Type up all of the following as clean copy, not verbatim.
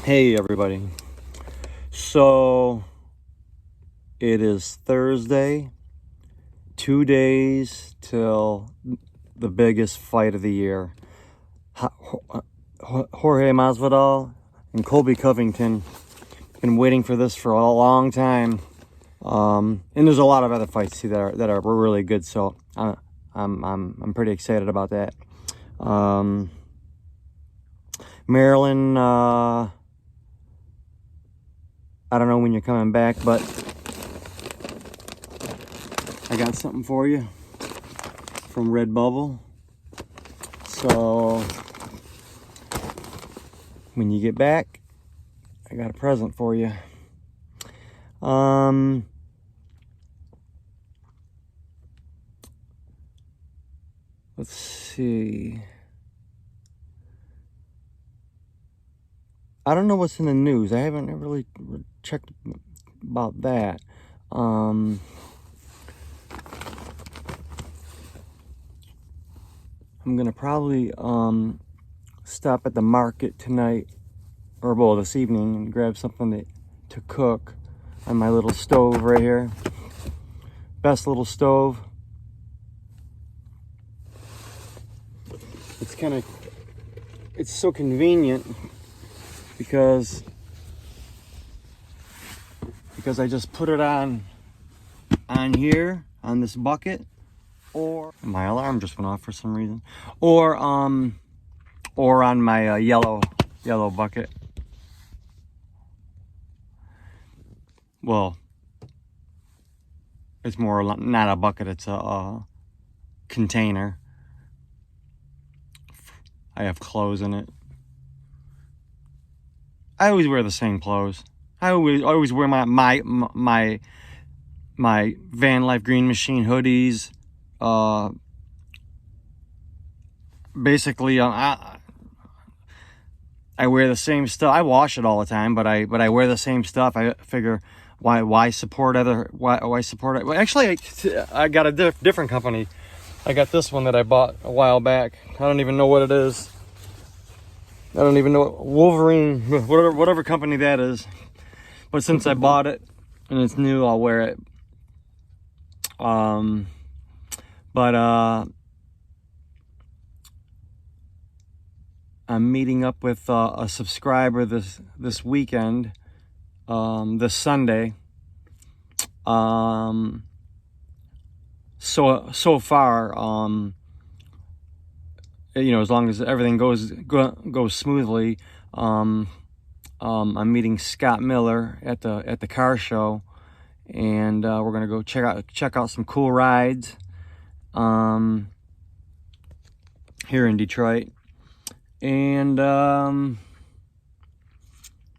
Hey everybody. So it is Thursday, 2 days till the biggest fight of the year. Jorge Masvidal and Colby Covington. Been waiting for this for a long time. And there's a lot of other fights too that are really good. So I'm pretty excited about that. Maryland. I don't know when you're coming back, but I got something for you from Redbubble. So when you get back, I got a present for you. Let's see. I don't know what's in the news. I haven't really checked about that. I'm gonna probably stop at the market tonight, or well, this evening, and grab something to cook on my little stove right here. Best little stove. It's so convenient because I just put it on here on this bucket, or my alarm just went off for some reason, or on my yellow bucket. Well, it's more not a bucket, it's a container. I have clothes in it. I always wear the same clothes. I always wear my VanLife GreenMachine hoodies. Basically, I wear the same stuff. I wash it all the time, but I wear the same stuff. I figure why support other why support it? Well, actually, I got a different company. I got this one that I bought a while back. I don't even know what it is. I don't even know, Wolverine, whatever company that is. But since I bought it and it's new, I'll wear it. I'm meeting up with a subscriber this weekend, this Sunday. So far, as long as everything goes smoothly, I'm meeting Scott Miller at the car show, and we're gonna go check out some cool rides here in Detroit. And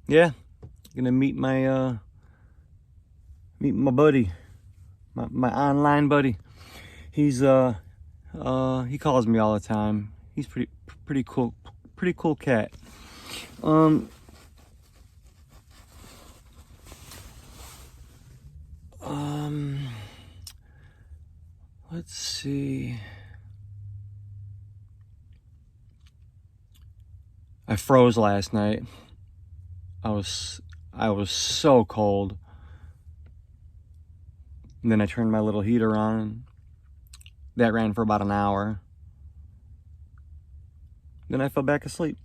yeah, gonna meet my buddy, my online buddy. He's he calls me all the time. He's pretty cool cat. Let's see. I froze last night. I was so cold. And then I turned my little heater on. That ran for about an hour. Then I fell back asleep.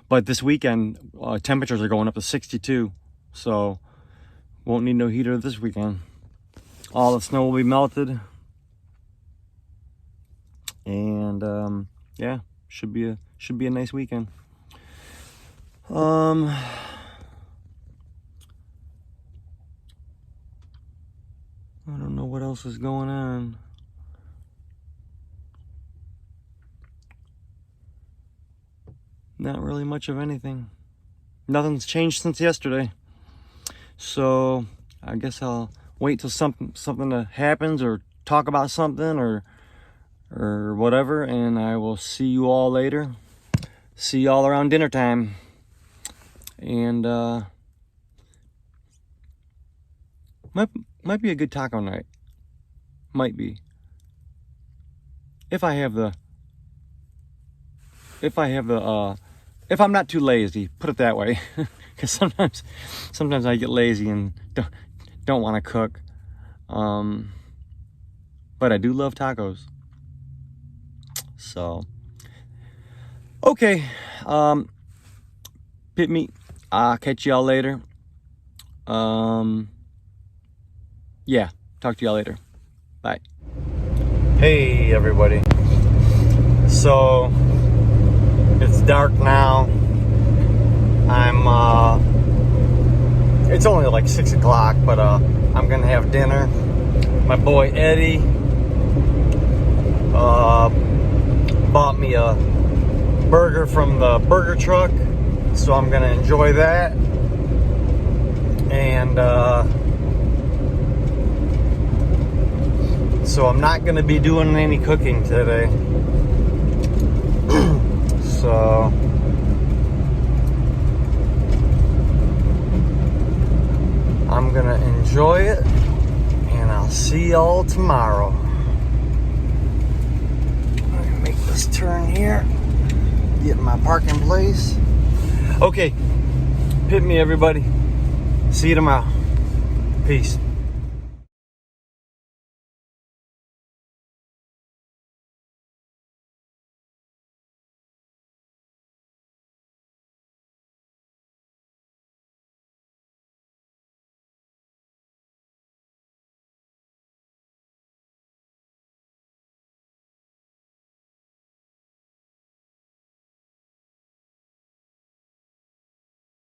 But this weekend, temperatures are going up to 62, so won't need no heater this weekend. All the snow will be melted, and yeah, should be a nice weekend. I don't know what else is going on. Not really much of anything. Nothing's changed since yesterday. So I guess I'll wait till something happens, or talk about something, or whatever, and I will see you all later. See y'all around dinner time. And might be a good taco night. Might be. If I have the if I have the if I'm not too lazy, put it that way, because sometimes I get lazy and don't want to cook. But I do love tacos. So okay, PITME, I'll catch y'all later. Yeah, talk to y'all later. Bye. Hey everybody. So it's dark now. It's only like 6 o'clock, but I'm gonna have dinner. My boy Eddie bought me a burger from the Burger Truck, so I'm gonna enjoy that. And so I'm not gonna be doing any cooking today. So I'm gonna enjoy it, and I'll see y'all tomorrow. I'm gonna make this turn here, get in my parking place. Okay, PITME everybody. See you tomorrow. Peace.